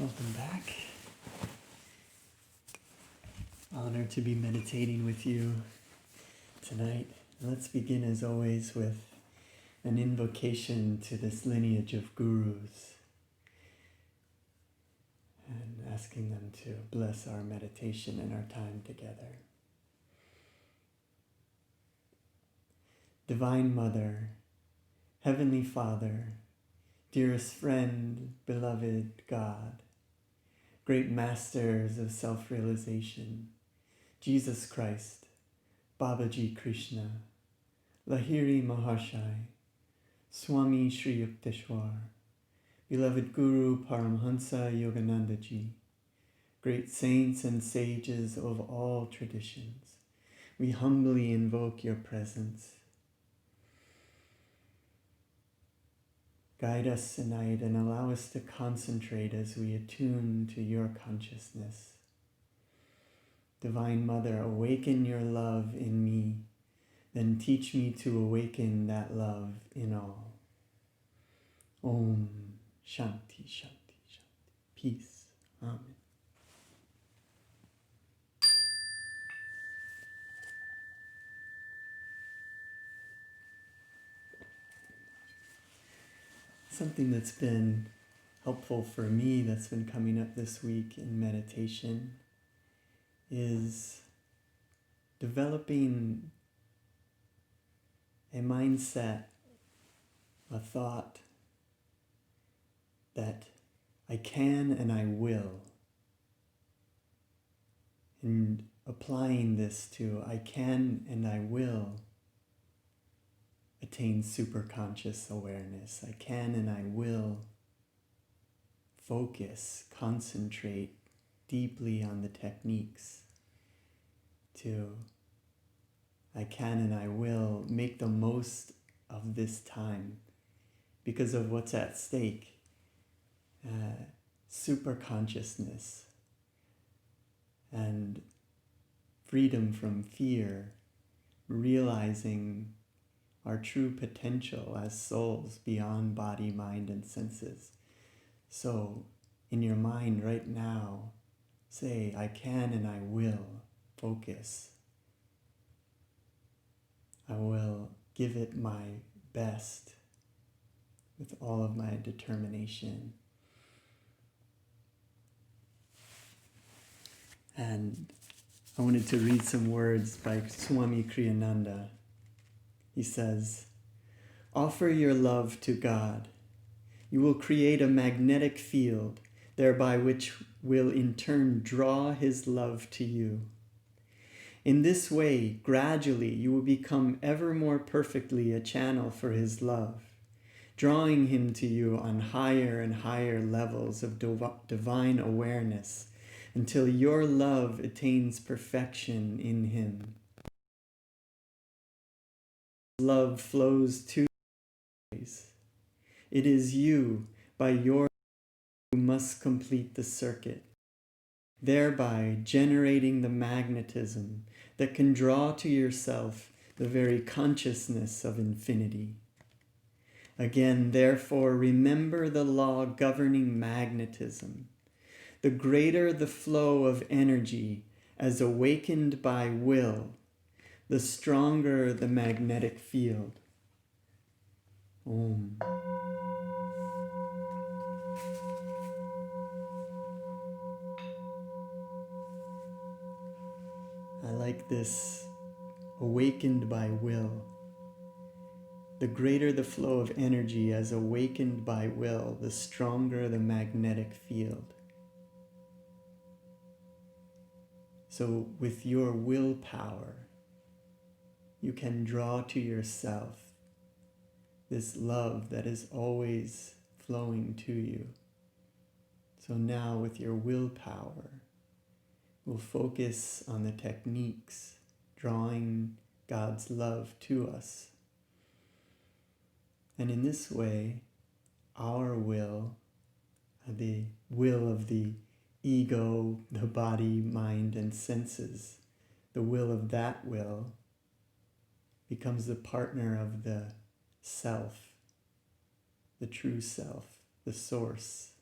Welcome back. Honored to be meditating with you tonight. Let's begin as always with an invocation to this lineage of gurus and asking them to bless our meditation and our time together. Divine Mother, Heavenly Father, dearest friend, beloved God, great masters of self-realization, Jesus Christ, Babaji Krishna, Lahiri Maharshai, Swami Sri Yukteswar, beloved Guru Paramhansa Yogananda Ji, great saints and sages of all traditions, we humbly invoke your presence. Guide us tonight and allow us to concentrate as we attune to your consciousness. Divine Mother, awaken your love in me, then teach me to awaken that love in all. Om Shanti Shanti Shanti. Peace. Amen. Something that's been helpful for me that's been coming up this week in meditation is developing a mindset, a thought that I can and I will, and applying this to I can and I will attain superconscious awareness. I can and I will focus, concentrate deeply on the techniques to I can and I will make the most of this time because of what's at stake. Super consciousness and freedom from fear, realizing our true potential as souls beyond body, mind, and senses. So in your mind right now, say, I can and I will focus. I will give it my best with all of my determination. And I wanted to read some words by Swami Kriyananda. He says, offer your love to God. You will create a magnetic field, thereby which will in turn draw his love to you. In this way, gradually, you will become ever more perfectly a channel for his love, drawing him to you on higher and higher levels of divine awareness until your love attains perfection in him. Love flows to you. It is you, by your who must complete the circuit, thereby generating the magnetism that can draw to yourself the very consciousness of infinity. Again, therefore, remember the law governing magnetism. The greater the flow of energy as awakened by will, the stronger the magnetic field. Om. I like this, awakened by will. The greater the flow of energy as awakened by will, the stronger the magnetic field. So with your willpower, you can draw to yourself this love that is always flowing to you. So now with your willpower, we'll focus on the techniques, drawing God's love to us. And in this way, our will, the will of the ego, the body, mind, and senses, the will of that will becomes the partner of the self, the true self, the source.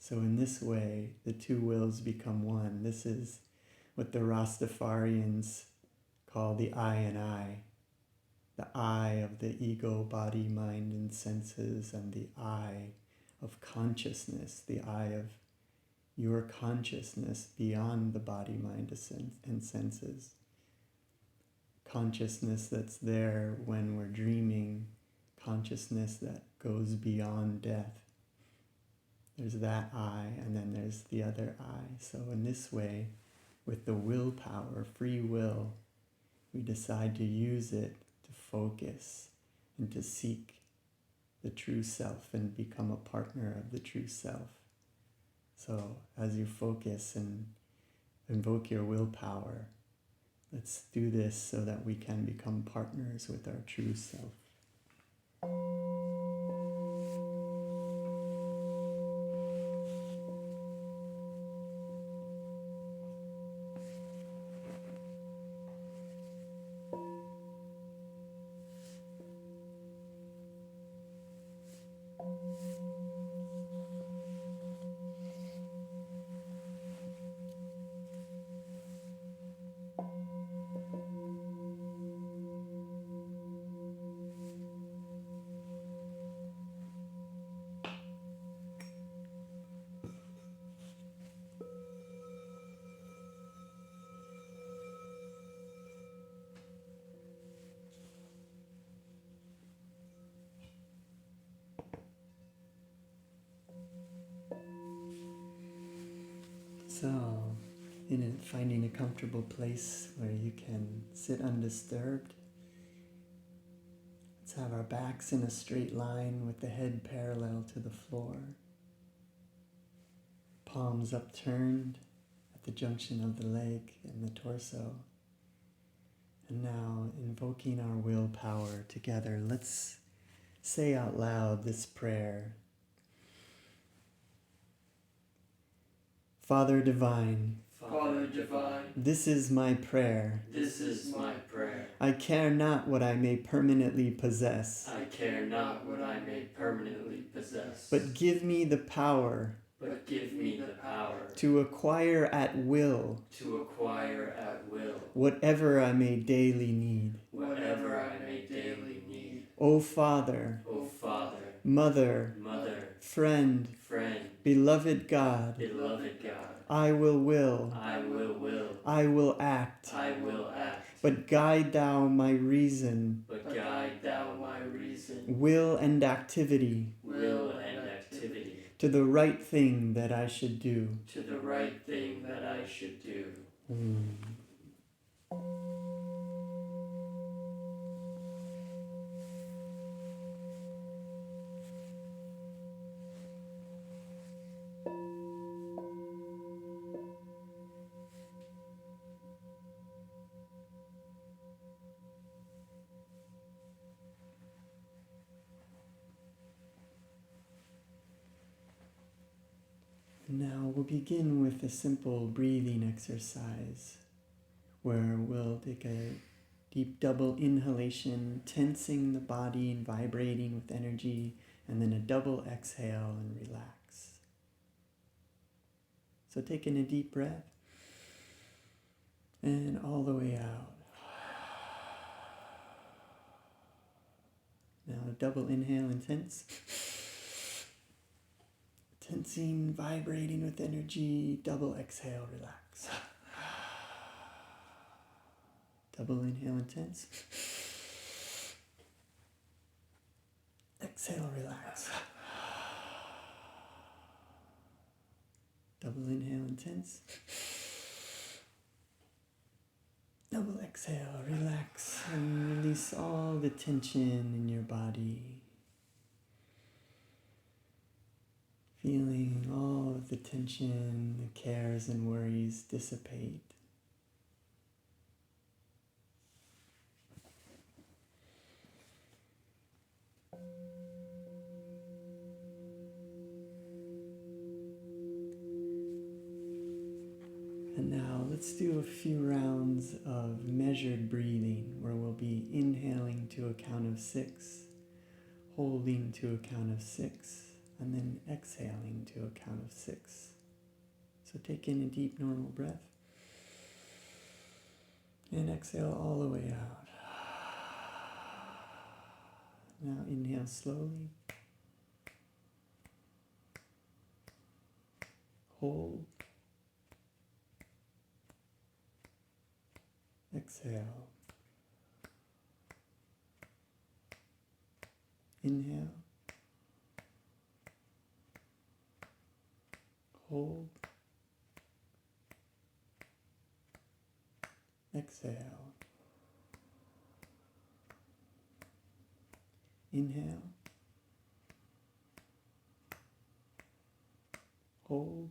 So in this way, the two wills become one. This is what the Rastafarians call the I and I. The I of the ego, body, mind, and senses, and the I of consciousness, the I of your consciousness beyond the body, mind, and senses. Consciousness that's there when we're dreaming, consciousness that goes beyond death. There's that I, and then there's the other I. So in this way, with the willpower, free will, we decide to use it to focus and to seek the true self and become a partner of the true self. So as you focus and invoke your willpower, let's do this so that we can become partners with our true self. So, finding a comfortable place where you can sit undisturbed. Let's have our backs in a straight line with the head parallel to the floor. Palms upturned at the junction of the leg and the torso. And now, invoking our willpower together, let's say out loud this prayer. Father Divine, Father Divine, this is my prayer. this is my prayer. I care not what I may permanently possess, I care not what I may permanently possess, but give me the power but give me the power to acquire at will to acquire at will whatever I may daily need. whatever I may daily need. O Father, O Father, Mother, Mother, Friend, Friend, Beloved God, beloved God, I will, I will, I will act, I will act, but guide thou my reason, but guide thou my reason, will and activity will and activity, to the right thing that I should do. to the right thing that I should do. Now we'll begin with a simple breathing exercise where we'll take a deep double inhalation, tensing the body and vibrating with energy, and then a double exhale and relax. So taking a deep breath and all the way out. Now a double inhale and tense. Tensing, vibrating with energy, double exhale, relax. Double inhale and tense. Exhale, relax. Double inhale and tense. Double exhale, relax, and release all the tension in your body. Feeling all of the tension, the cares and worries dissipate. And now let's do a few rounds of measured breathing where we'll be inhaling to a count of 6, holding to a count of 6, and then exhaling to a count of 6. So take in a deep normal breath and exhale all the way out. Now inhale slowly. Hold. Exhale. Inhale. Hold. Exhale. Inhale. Hold.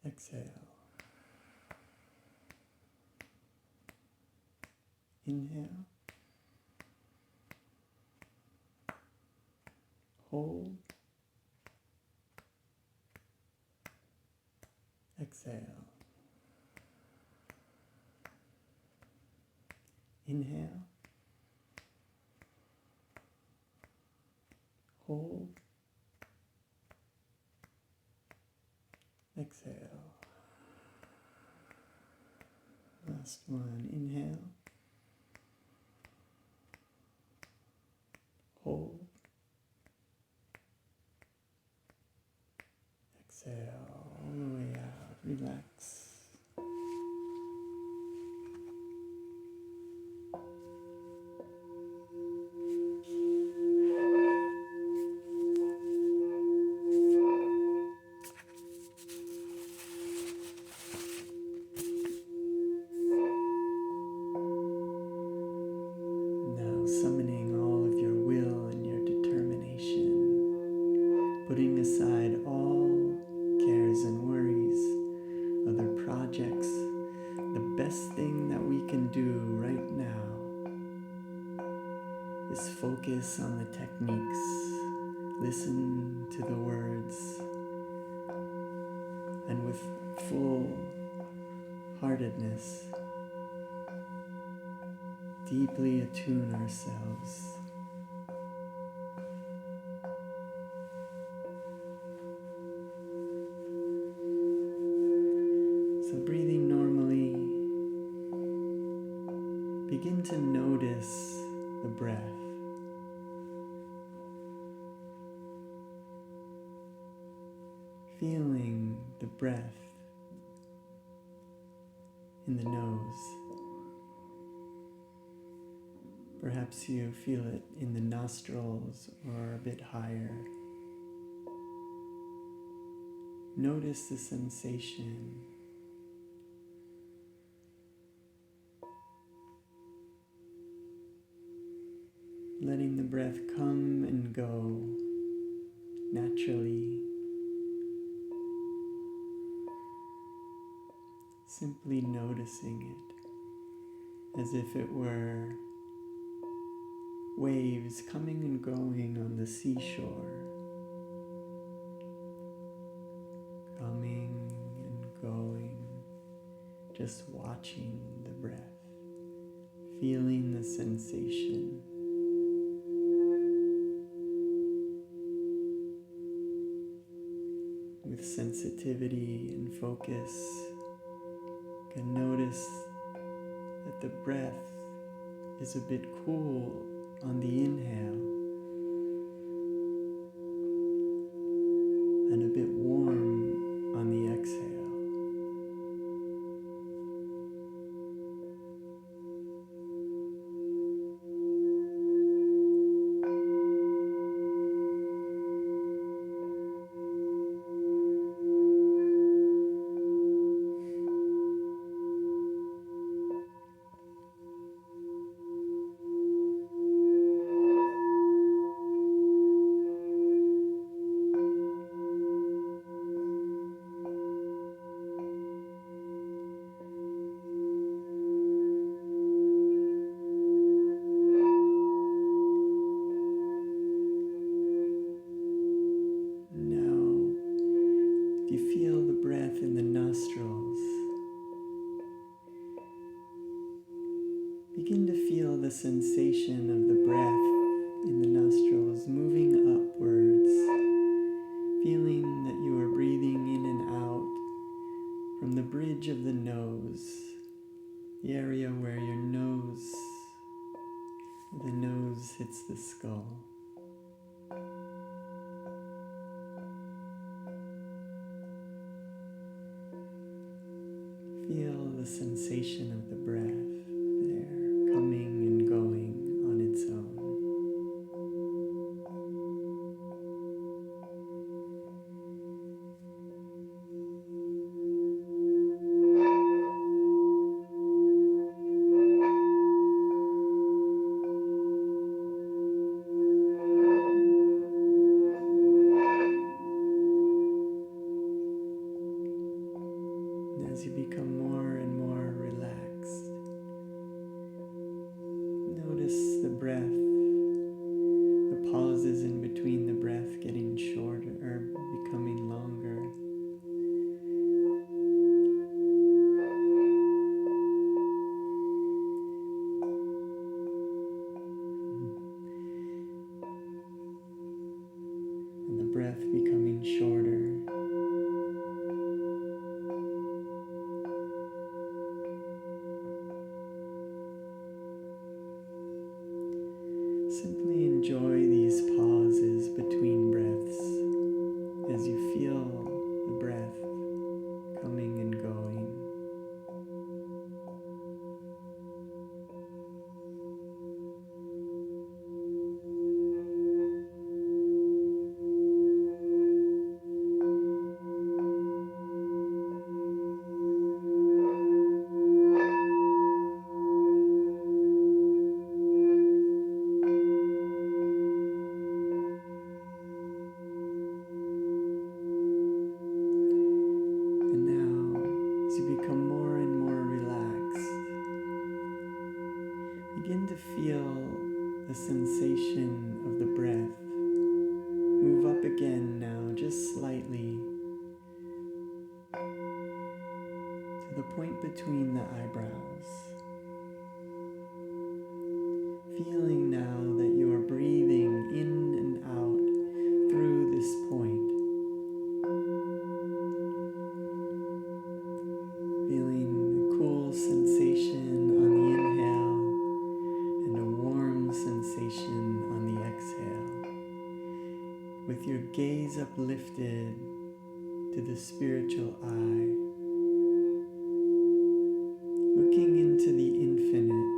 Exhale. Inhale. Hold. Exhale. Inhale. Hold. Exhale. Last one. Inhale. Hold. Exhale all the way out. Relax. Now summoning all of your will and your determination, putting aside all cares and worries, other projects, the best thing that we can do right now is focus on the techniques, listen to the words, and with full heartedness, deeply attune ourselves. So breathing normally, begin to notice the breath. Feeling the breath in the nose. Perhaps you feel it in the nostrils or a bit higher. Notice the sensation. Letting the breath come and go naturally. Simply noticing it as if it were waves coming and going on the seashore. Coming and going, just watching the breath, feeling the sensation. With sensitivity and focus, you can notice that the breath is a bit cool on the inhale and a bit warm on the exhale. Begin to feel the sensation of the breath in the nostrils, moving upwards, feeling that you are breathing in and out from the bridge of the nose, the area where the nose hits the skull. Feel the sensation of the breath there, coming and going on its own. As you become more and more relaxed, notice the breath, the pauses in between the breath getting shorter or becoming longer. And the breath becoming shorter. Simply enjoy these pauses between breaths as you feel the breath coming and going. Begin to feel the sensation of the breath. Move up again now, just slightly, to the point between the eyebrows. Feeling now that you are breathing in and out through this point. Feeling the cool sensation on the inhale and a warm sensation on the exhale. With your gaze uplifted to the spiritual eye, looking into the infinite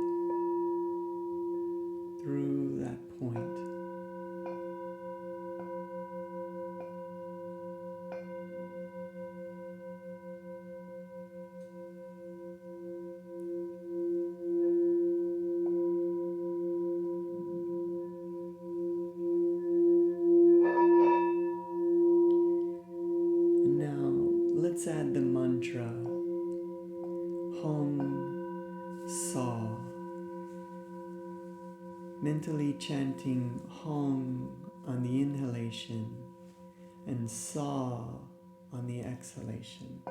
through that point. And now let's add the mantra Hong-Sau. Mentally chanting Hong on the inhalation and Sa on the exhalation.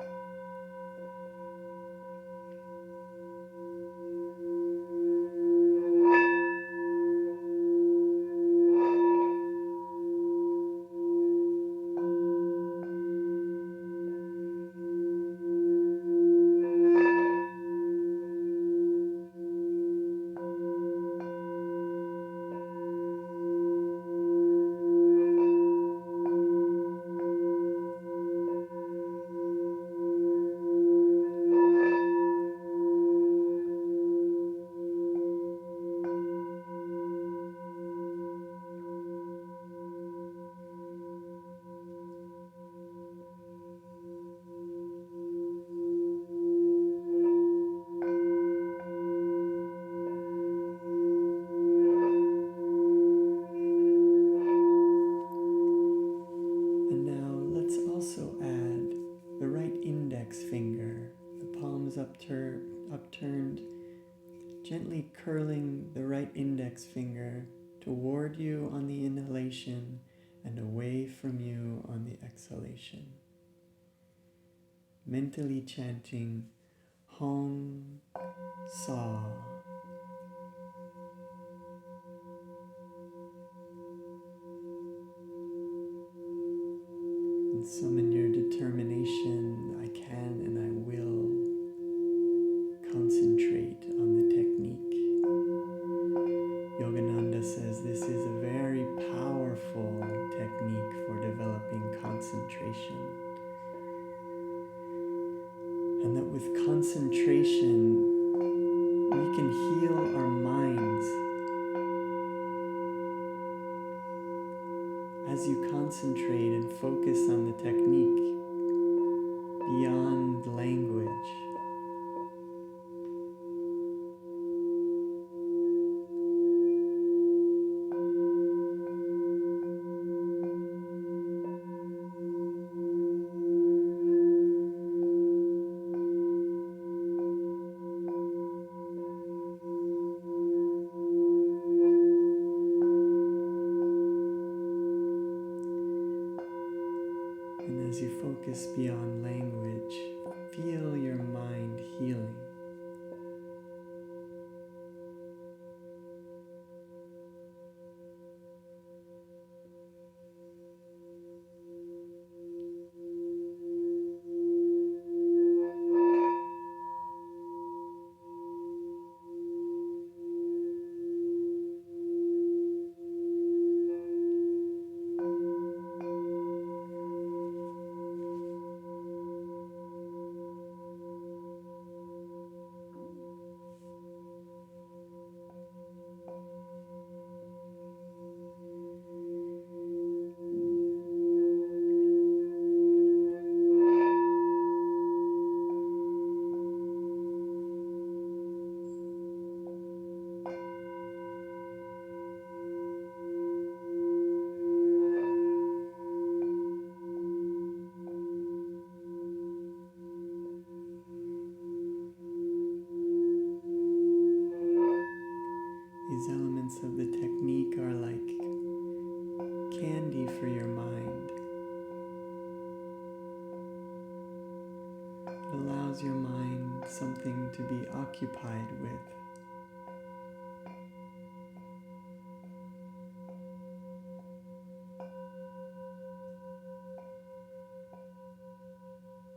Finger, the palms upturned, gently curling the right index finger toward you on the inhalation and away from you on the exhalation. Mentally chanting Hong-Sau. And summon your determination. I can and I will concentrate on the technique. Yogananda says this is a very powerful technique for developing concentration. And that with concentration, we can heal our minds. As you concentrate and focus on the technique beyond language, as you focus beyond language, feel your mind healing. These elements of the technique are like candy for your mind. It allows your mind something to be occupied with.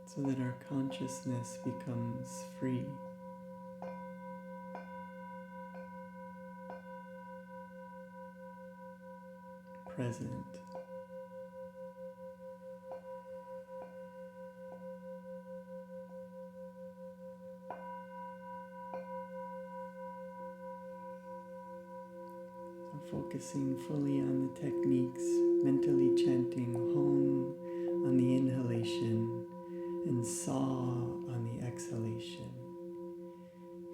So that our consciousness becomes free. Present. So focusing fully on the techniques, mentally chanting Hong on the inhalation and Sa on the exhalation.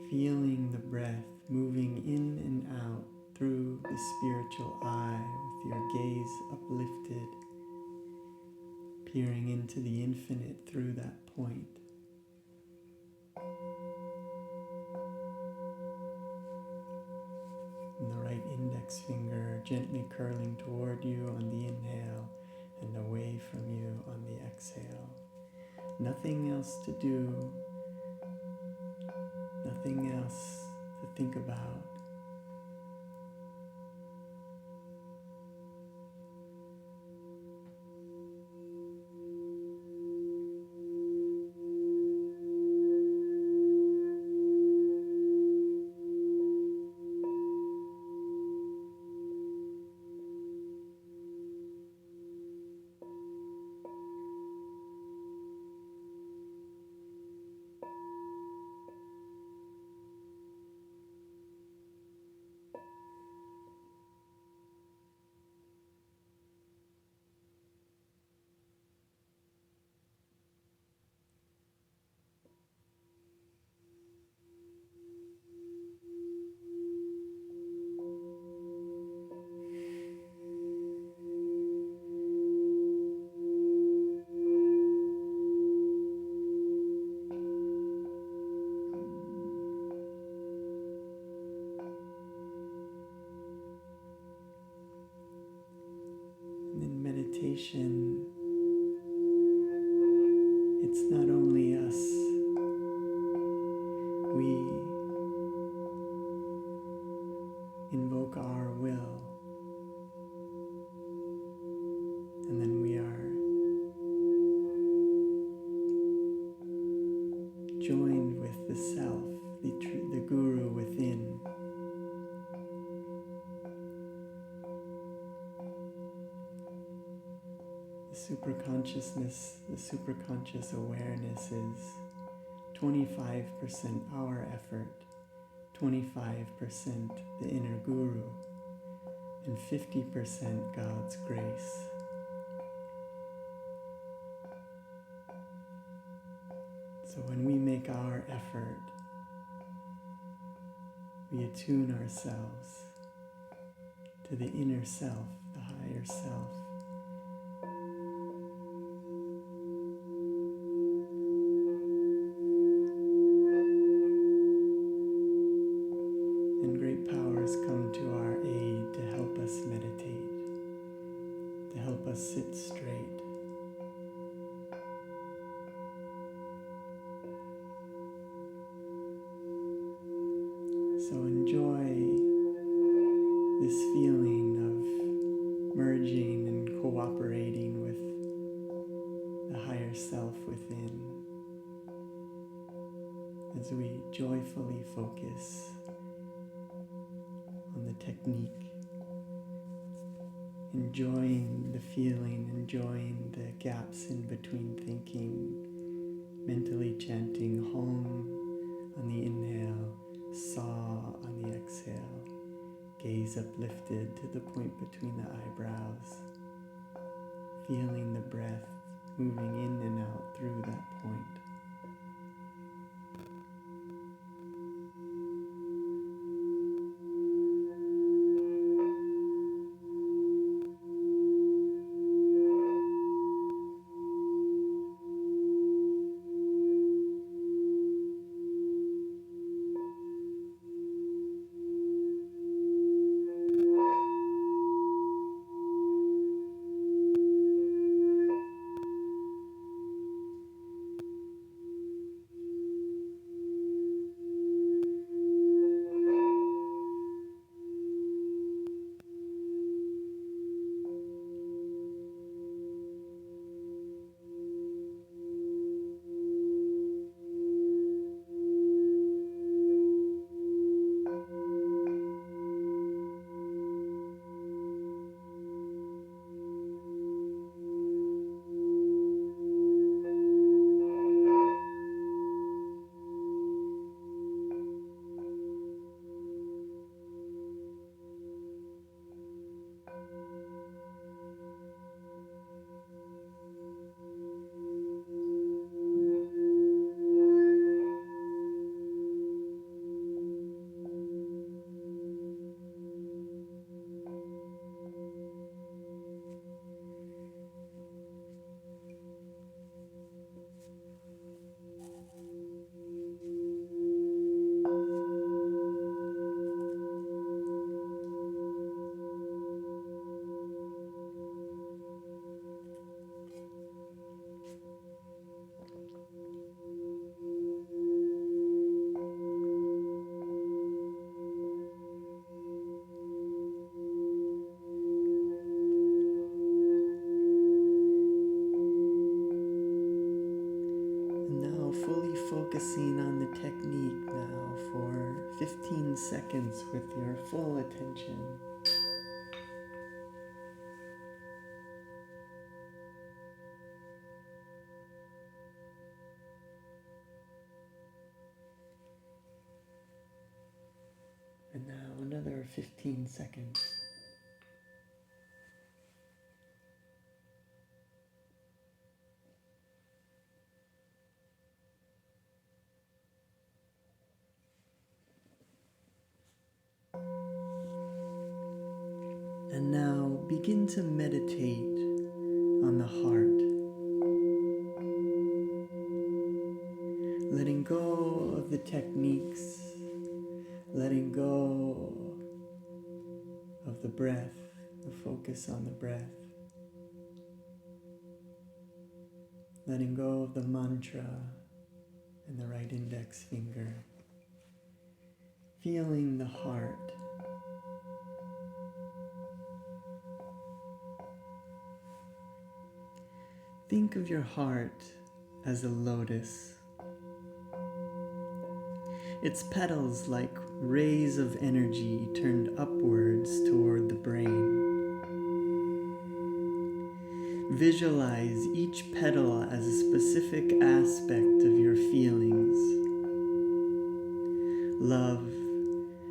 Feeling the breath moving in and out through the spiritual eye with your gaze uplifted, peering into the infinite through that point. And the right index finger gently curling toward you on the inhale and away from you on the exhale. Nothing else to do, nothing else to think about. Meditation, it's not only us. We invoke our will, and then we are the self, the guru within. The superconsciousness, the superconscious awareness is 25% our effort, 25% the inner guru, and 50% God's grace. So when we make our effort, we attune ourselves to the inner self, the higher self. And great powers come to our aid to help us meditate, to help us sit straight. So enjoy this feeling of merging and cooperating with the higher self within as we joyfully focus on the technique, enjoying the feeling, enjoying the gaps in between thinking, mentally chanting Hong on the inhale, Sa on the exhale, gaze uplifted to the point between the eyebrows, feeling the breath moving in and out through that point. Focusing on the technique now for 15 seconds with your full attention. And now another 15 seconds. And now begin to meditate on the heart, letting go of the techniques, letting go of the breath, the focus on the breath, letting go of the mantra and the right index finger, feeling the heart. Think of your heart as a lotus, its petals like rays of energy turned upwards toward the brain. Visualize each petal as a specific aspect of your feelings. Love,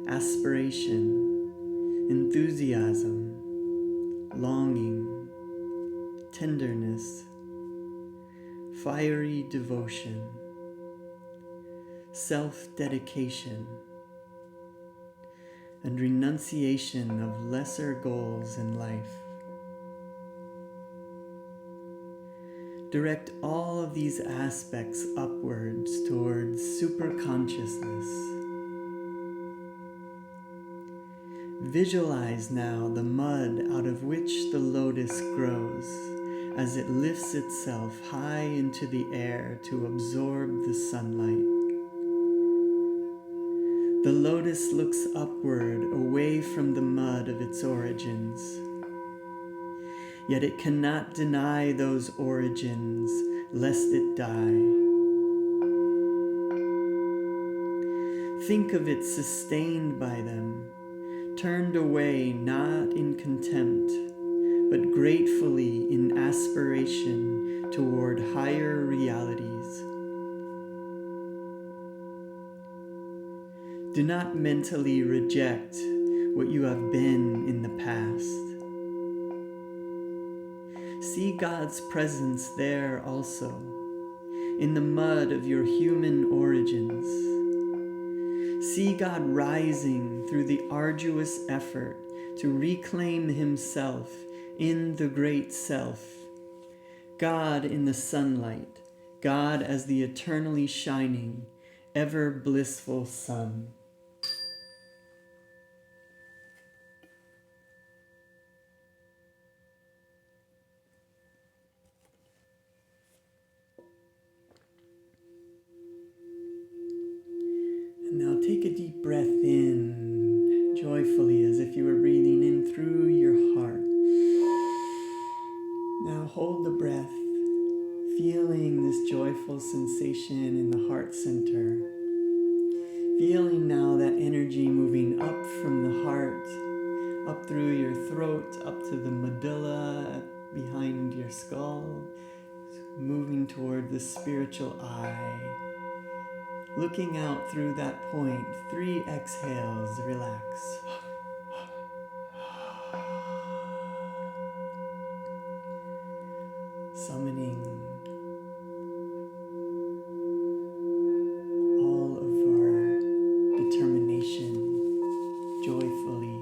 aspiration, enthusiasm, longing, tenderness, fiery devotion, self-dedication, and renunciation of lesser goals in life. Direct all of these aspects upwards towards superconsciousness. Visualize now the mud out of which the lotus grows as it lifts itself high into the air to absorb the sunlight. The lotus looks upward away from the mud of its origins. Yet it cannot deny those origins, lest it die. Think of it sustained by them, turned away not in contempt, but gratefully in aspiration toward higher realities. Do not mentally reject what you have been in the past. See God's presence there also, in the mud of your human origins. See God rising through the arduous effort to reclaim himself in the great self. God in the sunlight, God as the eternally shining, ever blissful sun. Now take a deep breath in, joyfully, as if you were breathing in through your heart. Now hold the breath, feeling this joyful sensation in the heart center. Feeling now that energy moving up from the heart, up through your throat, up to the medulla, behind your skull, moving toward the spiritual eye. Looking out through that point, 3 exhales, relax. Summoning all of our determination joyfully,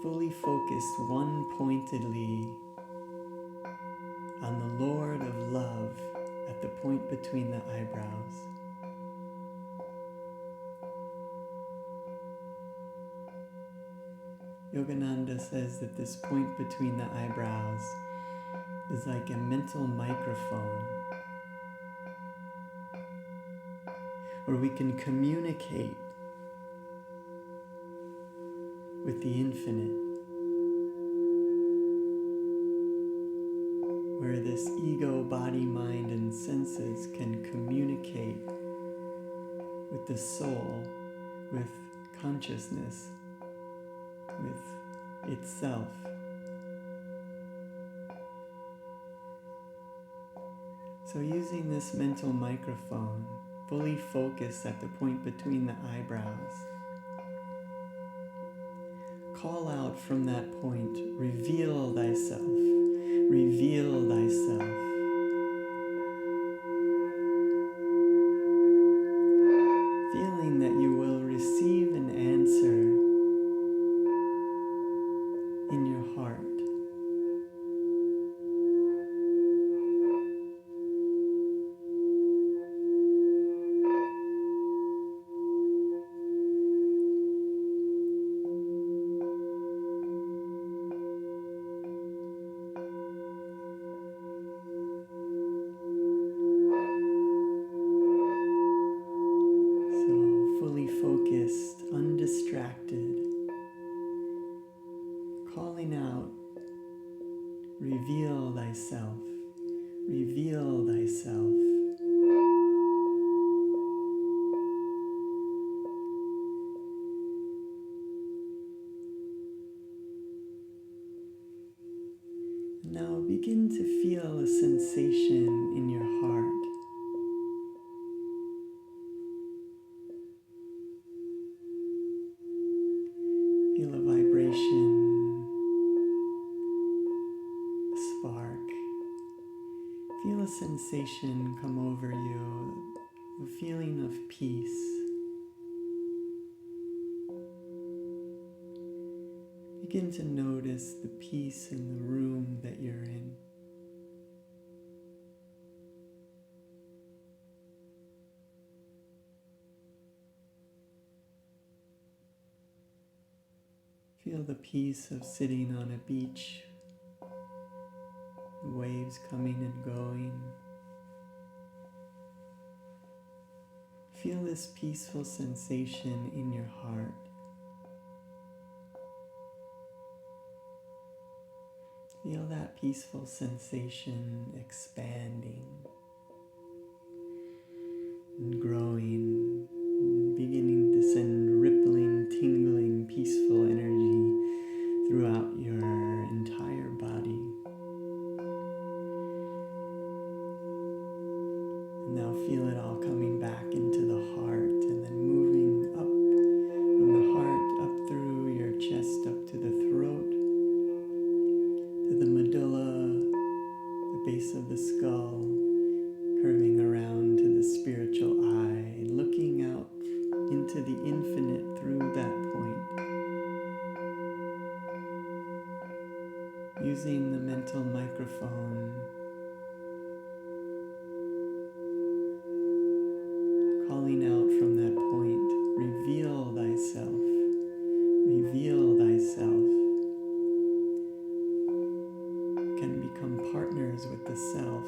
fully focused one-pointedly on the Lord of Love at the point between the eyebrows. Yogananda says that this point between the eyebrows is like a mental microphone where we can communicate with the infinite, where this ego, body, mind, and senses can communicate with the soul, with consciousness, with itself. So using this mental microphone, fully focused at the point between the eyebrows, call out from that point, reveal thyself, reveal thyself. Feeling that you will receive an answer in your heart. Focused, undistracted, calling out, reveal thyself, reveal thyself. Now begin to feel a sensation in your heart. Feel a vibration, a spark. Feel a sensation come over you, a feeling of peace. Begin to notice the peace in the room that you're in. Feel the peace of sitting on a beach, waves coming and going. Feel this peaceful sensation in your heart. Feel that peaceful sensation expanding and growing, and beginning to send rippling, tingling, peaceful energy throughout your entire body. And now feel it all coming back into the heart and then moving up from the heart, up through your chest, up to the throat, to the medulla, the base of the skull, curving around to the spiritual eye, looking out into the infinite through that point. Using the mental microphone, calling out from that point, reveal thyself, reveal thyself. Can become partners with the self.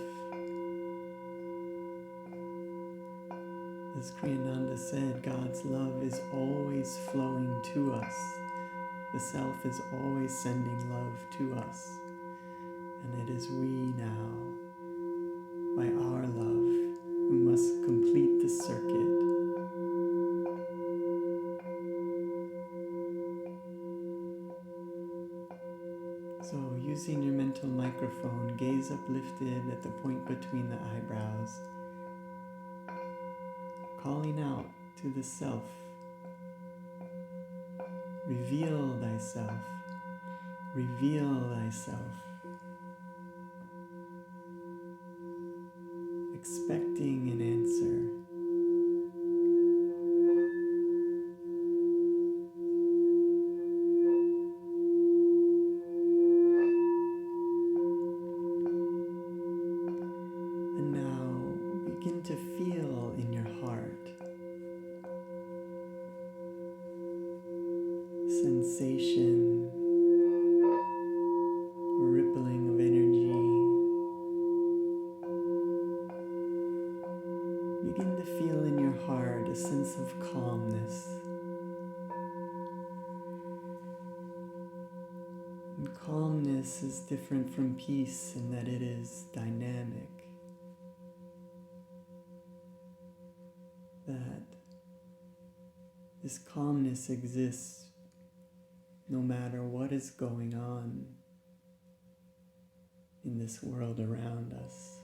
As Kriyananda said, God's love is always flowing to us. The self is always sending love to us. And it is we now, by our love, who must complete the circuit. So, using your mental microphone, gaze uplifted at the point between the eyebrows, calling out to the self, reveal thyself, reveal thyself, expecting an answer. And now begin to feel in your heart sensation, rippling of energy. Begin to feel in your heart a sense of calmness. And calmness is different from peace in that it is dynamic. That this calmness exists no matter what is going on in this world around us.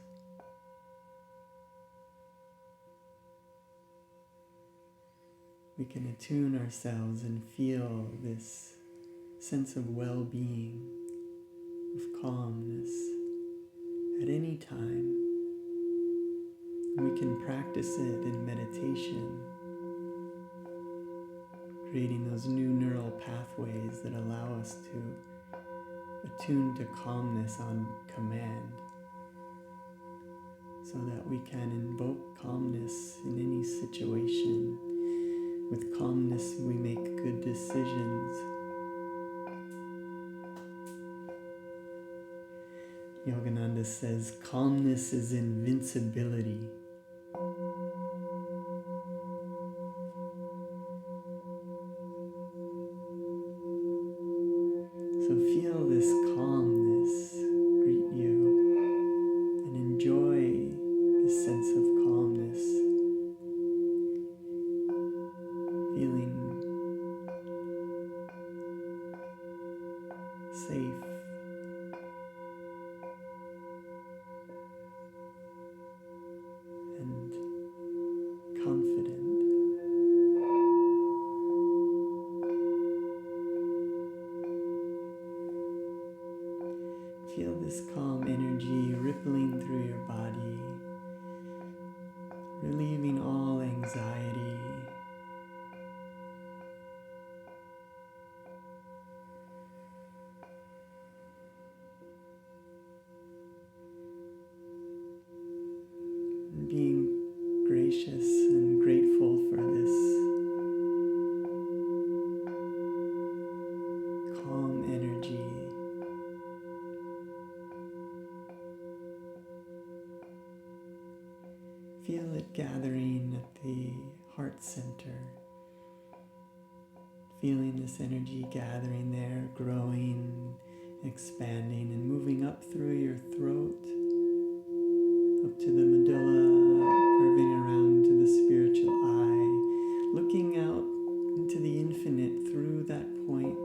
We can attune ourselves and feel this sense of well-being, of calmness at any time. And we can practice it in meditation, creating those new neural pathways that allow us to attune to calmness on command, so that we can invoke calmness in any situation. With calmness, we make good decisions. Yogananda says, calmness is invincibility. So feel this calmness greet you and enjoy this sense of calmness. Feeling safe, Feel this calm energy rippling through your body, relieving all anxiety. And being gracious and grateful for this calm energy. Feel it gathering at the heart center. Feeling this energy gathering there, growing, expanding, and moving up through your throat, up to the medulla, curving around to the spiritual eye, looking out into the infinite through that point,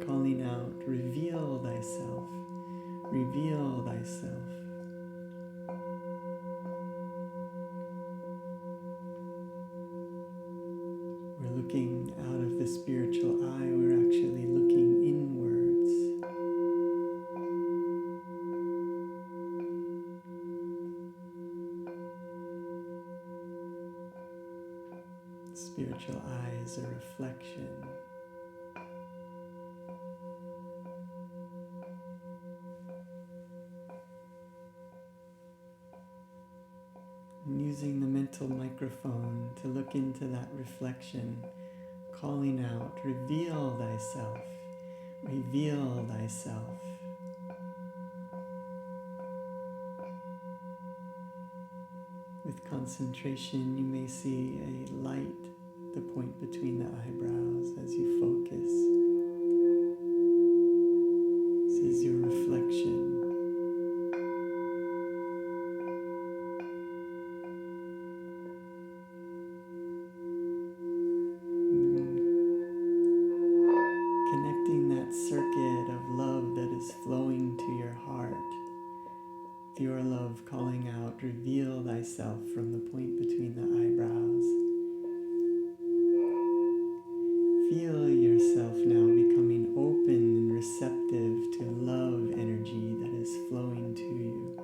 calling out, reveal thyself, reveal thyself. We're looking out of the spiritual eye, we're actually looking inwards. Spiritual eye is a reflection. And using the mental microphone to look into that reflection, calling out, reveal thyself, reveal thyself. With concentration, you may see a light, the point between the eyebrows as you focus. This is your reflection. Connecting that circuit of love that is flowing to your heart. Your love calling out, reveal thyself from the point between the eyebrows. Feel yourself now becoming open and receptive to love energy that is flowing to you.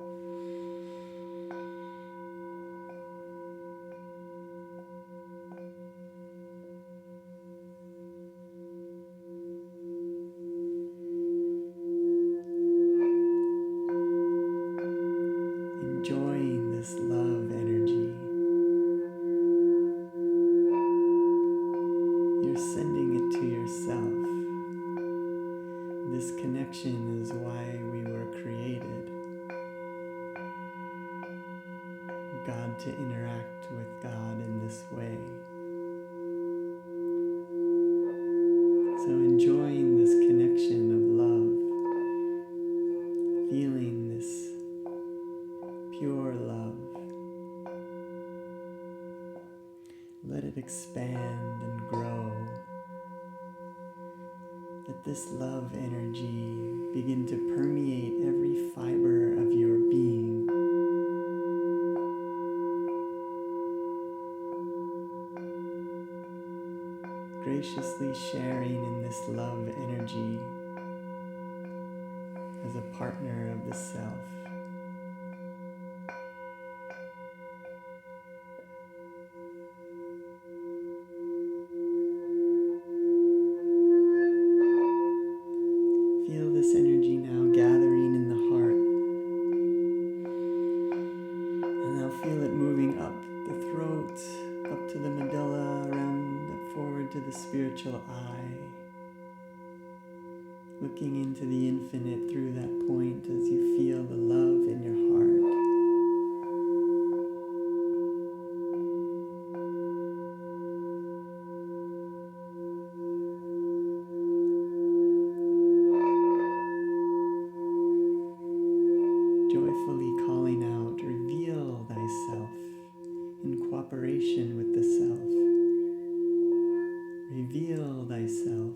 Enjoying this love energy. You're sending it to yourself. This connection is why we were created. God to interact with God in this way. So enjoying this connection of love, feeling this pure love. Let it expand and grow. Let this love energy begin to permeate every fiber of your being. Graciously sharing in this love energy as a partner of the self. Feel this energy now gathering in the heart. And now feel it moving up the throat, up to the medulla, around forward to the spiritual eye. Looking into the infinite through that point as you feel the love in your heart. Joyfully calling out, reveal thyself in cooperation with the self. Reveal thyself.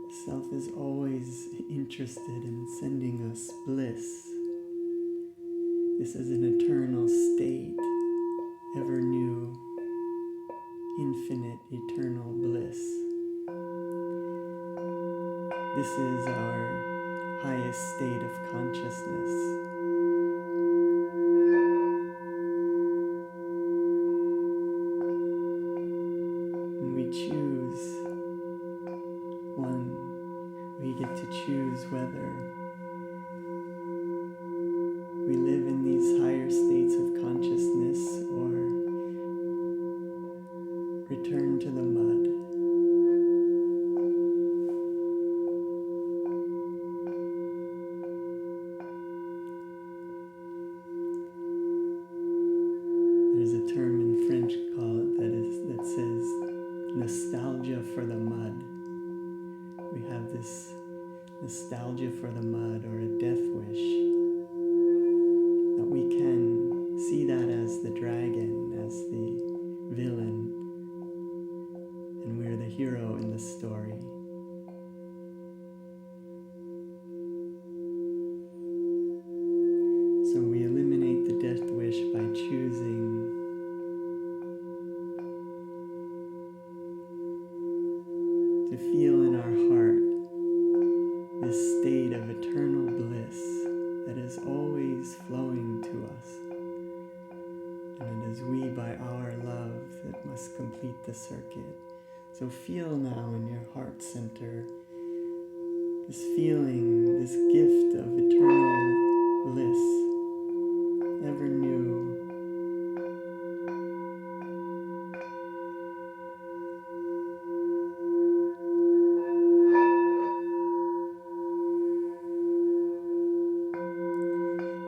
The self is always interested in sending us bliss. This is an eternal state, ever new, infinite, eternal bliss. This is our highest state of consciousness. And we choose one. We get to choose whether we live in these higher states of consciousness or return to the mud. There's a term in French that says nostalgia for the mud. We have this nostalgia for the mud, or a death wish, that we can see that as the dragon, as the villain, and we're the hero in the story. So we eliminate the death wish by choosing to feel in our heart this state of eternal bliss that is always flowing to us. And it is we, by our love, that must complete the circuit. So feel now in your heart center this feeling, this gift of eternal bliss, ever new.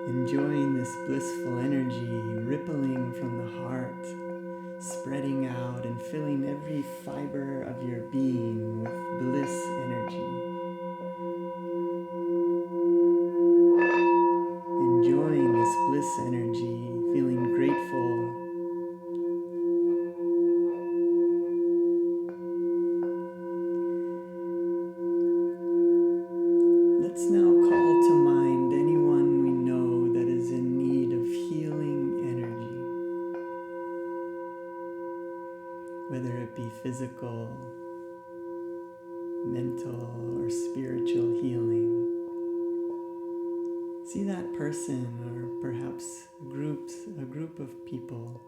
Enjoying this blissful energy rippling from the heart, spreading out and filling every fiber of your being with bliss energy. Enjoying this bliss energy, feeling grateful. Let's now call to mind anyone we know that is in need of healing energy, whether it be physical, mental, or spiritual healing. See that person, or perhaps a group of people.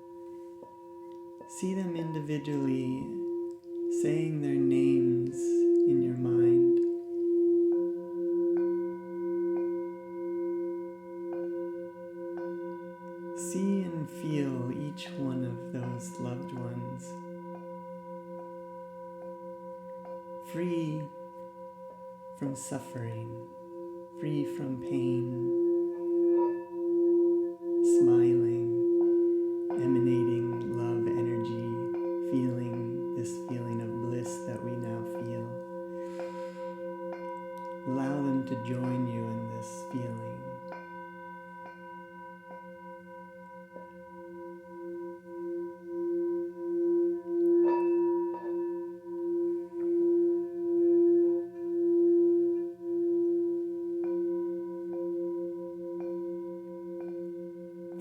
See them individually, saying their names in your mind. See and feel each one of those loved ones free from suffering, free from pain, smiling, emanating love energy, feeling this feeling of bliss that we now feel. Allow them to join you in this feeling.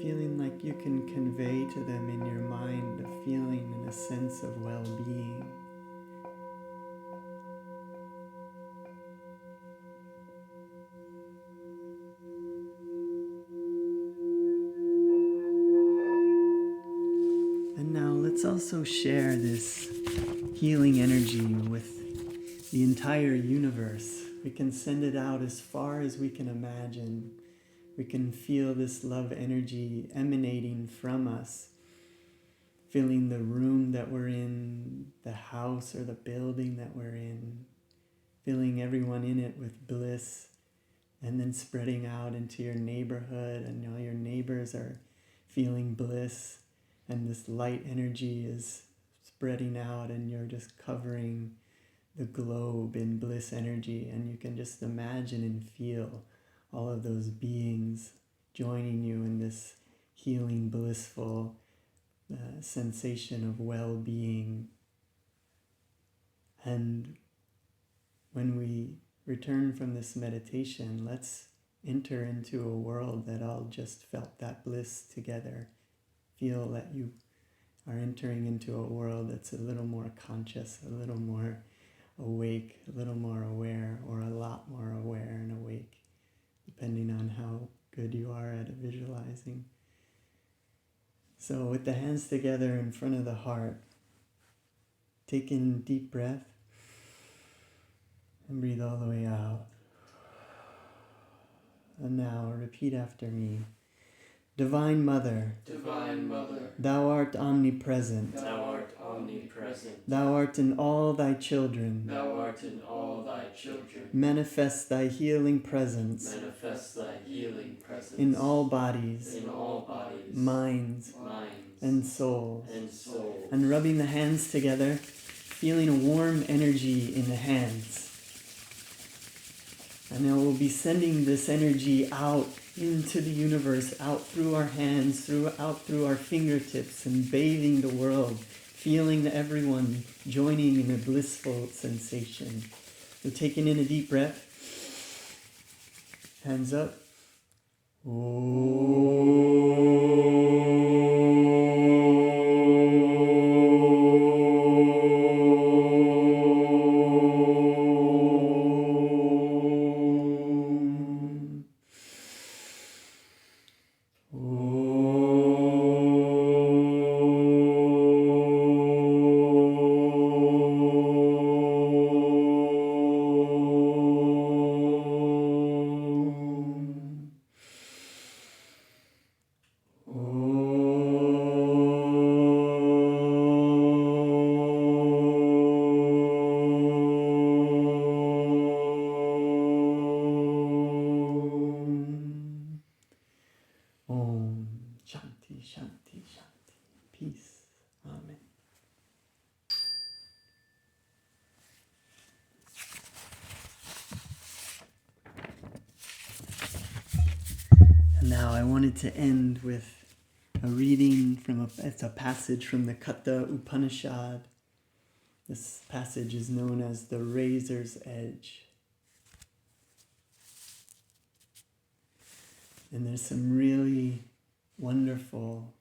Feeling like you can convey to them in your mind a feeling and a sense of well-being. And now let's also share this healing energy with the entire universe. We can send it out as far as we can imagine. We can feel this love energy emanating from us, filling the room that we're in, the house or the building that we're in, filling everyone in it with bliss, and then spreading out into your neighborhood, and all your neighbors are feeling bliss, and this light energy is spreading out, and you're just covering the globe in bliss energy, and you can just imagine and feel all of those beings joining you in this healing, blissful sensation of well-being. And when we return from this meditation, let's enter into a world that all just felt that bliss together. Feel that you are entering into a world that's a little more conscious, a little more awake, a little more aware, or a lot more aware and awake, depending on how good you are at visualizing. So with the hands together in front of the heart, take in a deep breath and breathe all the way out. And now repeat after me. Divine Mother, Divine Mother, Thou art omnipresent. Thou art omnipresent. Thou art in all Thy children. Thou art in all Thy children. Manifest Thy healing presence Manifest Thy healing presence in all bodies, in all bodies, minds, minds, and souls. and souls. And rubbing the hands together, feeling a warm energy in the hands. And then we'll be sending this energy out into the universe, out through our hands, out through our fingertips, and bathing the world, feeling everyone joining in a blissful sensation. So taking in a deep breath, hands up. Shanti, Shanti, Shanti. Peace. Amen. And now I wanted to end with a reading from it's a passage from the Katha Upanishad. This passage is known as the Razor's Edge. And there's some really wonderful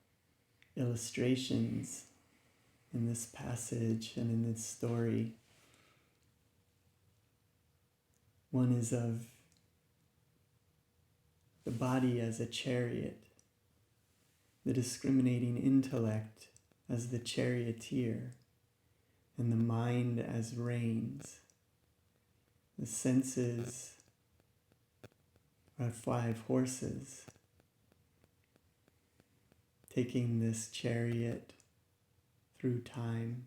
illustrations in this passage and in this story. One is of the body as a chariot, the discriminating intellect as the charioteer, and the mind as reins. The senses are 5 horses, taking this chariot through time.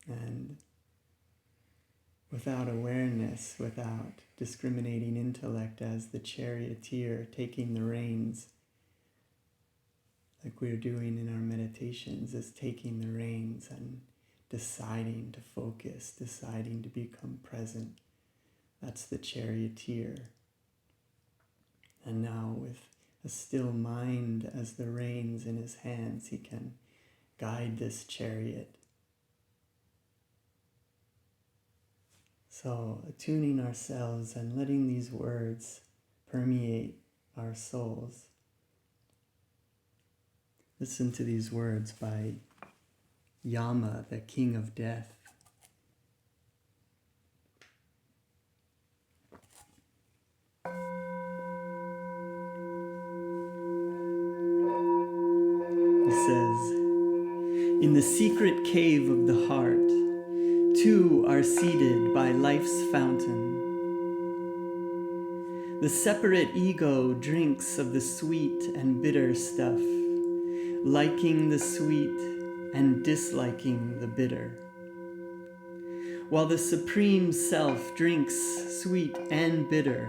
And without awareness, without discriminating intellect as the charioteer taking the reins, like we're doing in our meditations, is taking the reins and deciding to focus, deciding to become present. That's the charioteer. And now with a still mind as the reins in his hands, he can guide this chariot. So attuning ourselves and letting these words permeate our souls. Listen to these words by Yama, the king of death. He says, "In the secret cave of the heart, 2 are seated by life's fountain. The separate ego drinks of the sweet and bitter stuff, liking the sweet and disliking the bitter. While the Supreme Self drinks sweet and bitter,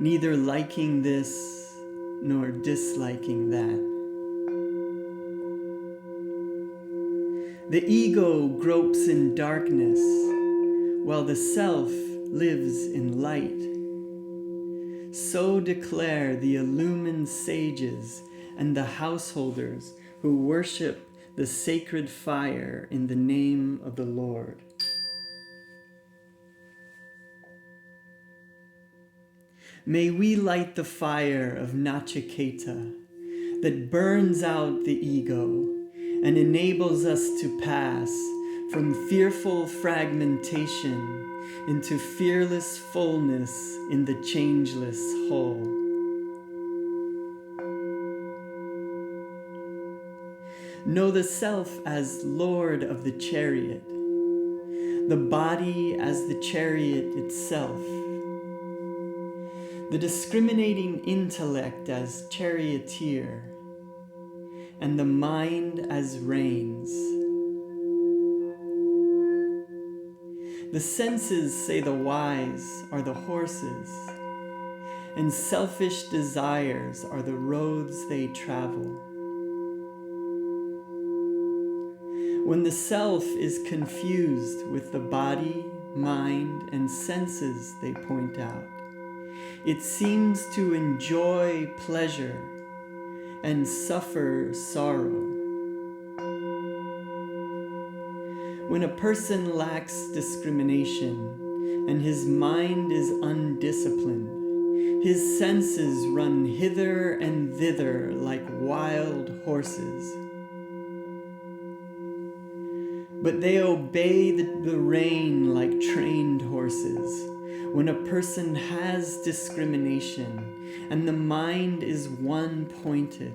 neither liking this nor disliking that. The ego gropes in darkness, while the self lives in light. So declare the illumined sages and the householders who worship the sacred fire in the name of the Lord. May we light the fire of Nachiketa that burns out the ego and enables us to pass from fearful fragmentation into fearless fullness in the changeless whole. Know the self as Lord of the chariot, the body as the chariot itself, the discriminating intellect as charioteer, and the mind as reins. The senses say the wise are the horses, and selfish desires are the roads they travel. When the self is confused with the body, mind, and senses they point out, it seems to enjoy pleasure and suffer sorrow. When a person lacks discrimination and his mind is undisciplined, his senses run hither and thither like wild horses. But they obey the rein like trained horses. When a person has discrimination and the mind is one-pointed.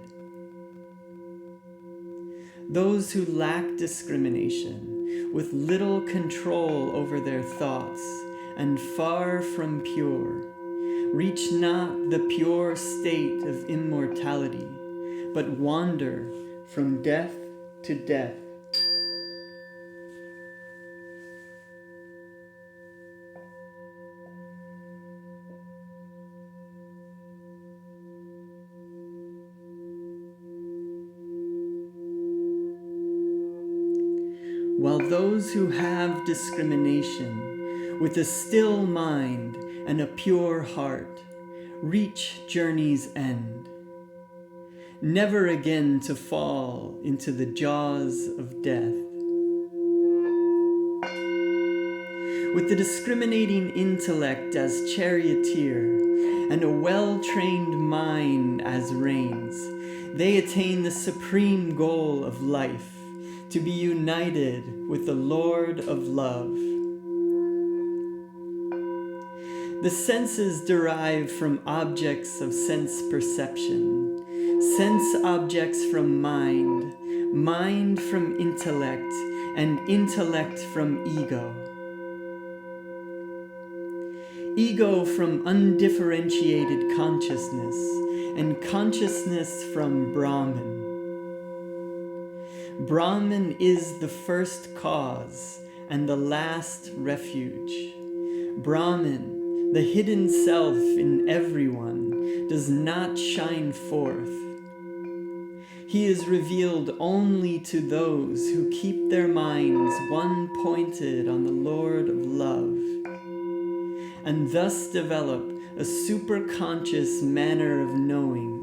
Those who lack discrimination, with little control over their thoughts and far from pure, reach not the pure state of immortality, but wander from death to death. While those who have discrimination, with a still mind and a pure heart, reach journey's end, never again to fall into the jaws of death. With the discriminating intellect as charioteer and a well-trained mind as reins, they attain the supreme goal of life, to be united with the Lord of love. The senses derive from objects of sense perception, sense objects from mind, mind from intellect, and intellect from ego. Ego from undifferentiated consciousness, and consciousness from Brahman. Brahman is the first cause and the last refuge. Brahman, the hidden self in everyone, does not shine forth. He is revealed only to those who keep their minds one-pointed on the Lord of love, and thus develop a superconscious manner of knowing.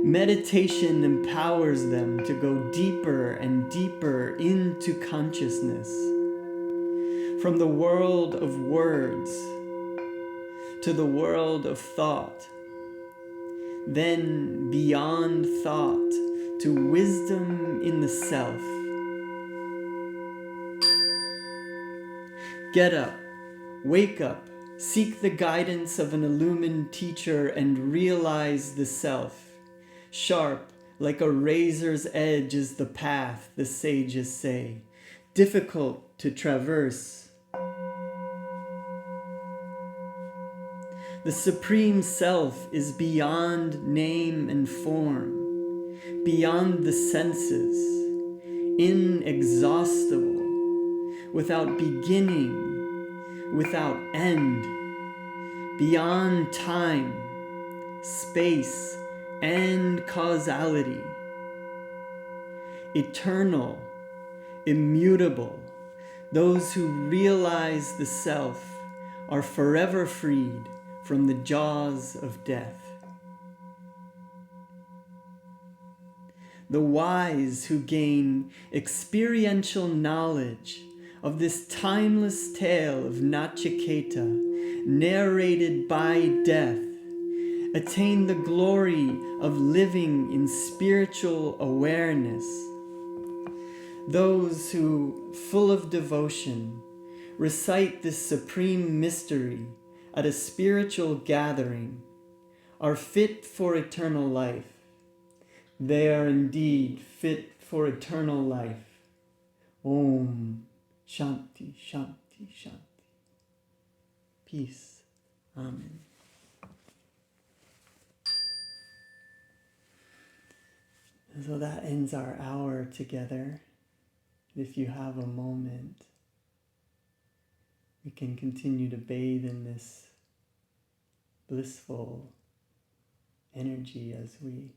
Meditation empowers them to go deeper and deeper into consciousness, from the world of words to the world of thought, then beyond thought to wisdom in the self. Get up, wake up, seek the guidance of an illumined teacher and realize the self. Sharp, like a razor's edge is the path, the sages say, difficult to traverse. The Supreme Self is beyond name and form, beyond the senses, inexhaustible, without beginning, without end, beyond time, space, and causality, eternal, immutable. Those who realize the self are forever freed from the jaws of death. The wise who gain experiential knowledge of this timeless tale of Nachiketa narrated by death, attain the glory of living in spiritual awareness. Those who, full of devotion, recite this supreme mystery at a spiritual gathering are fit for eternal life. They are indeed fit for eternal life. Om Shanti, Shanti, Shanti. Peace. Amen. And so that ends our hour together. If you have a moment, we can continue to bathe in this blissful energy as we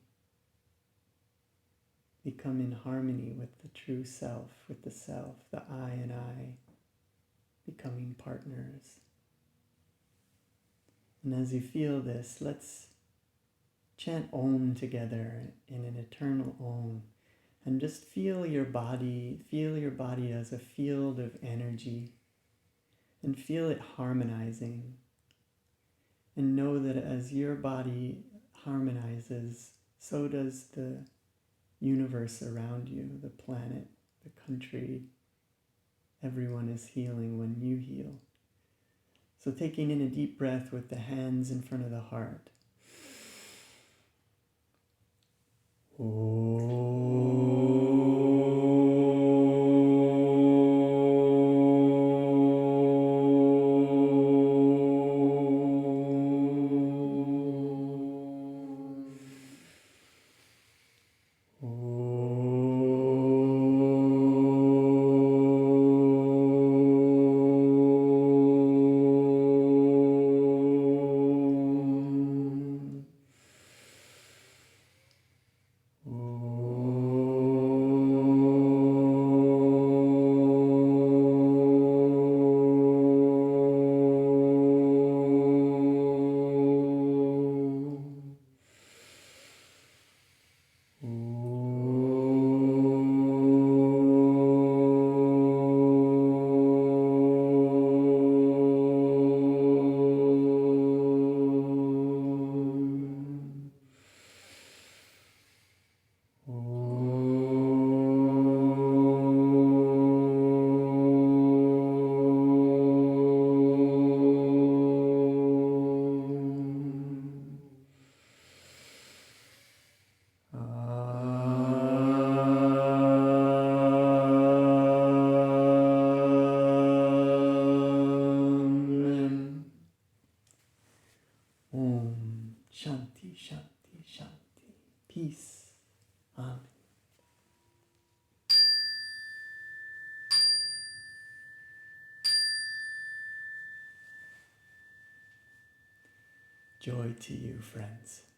become in harmony with the true self, with the self, the I and I, becoming partners. And as you feel this, let's chant Om together in an eternal Om. And just feel your body as a field of energy. And feel it harmonizing. And know that as your body harmonizes, so does the universe around you, the planet, the country. Everyone is healing when you heal. So taking in a deep breath with the hands in front of the heart. Shanti, Shanti, Shanti. Peace. Amen. Joy to you, friends.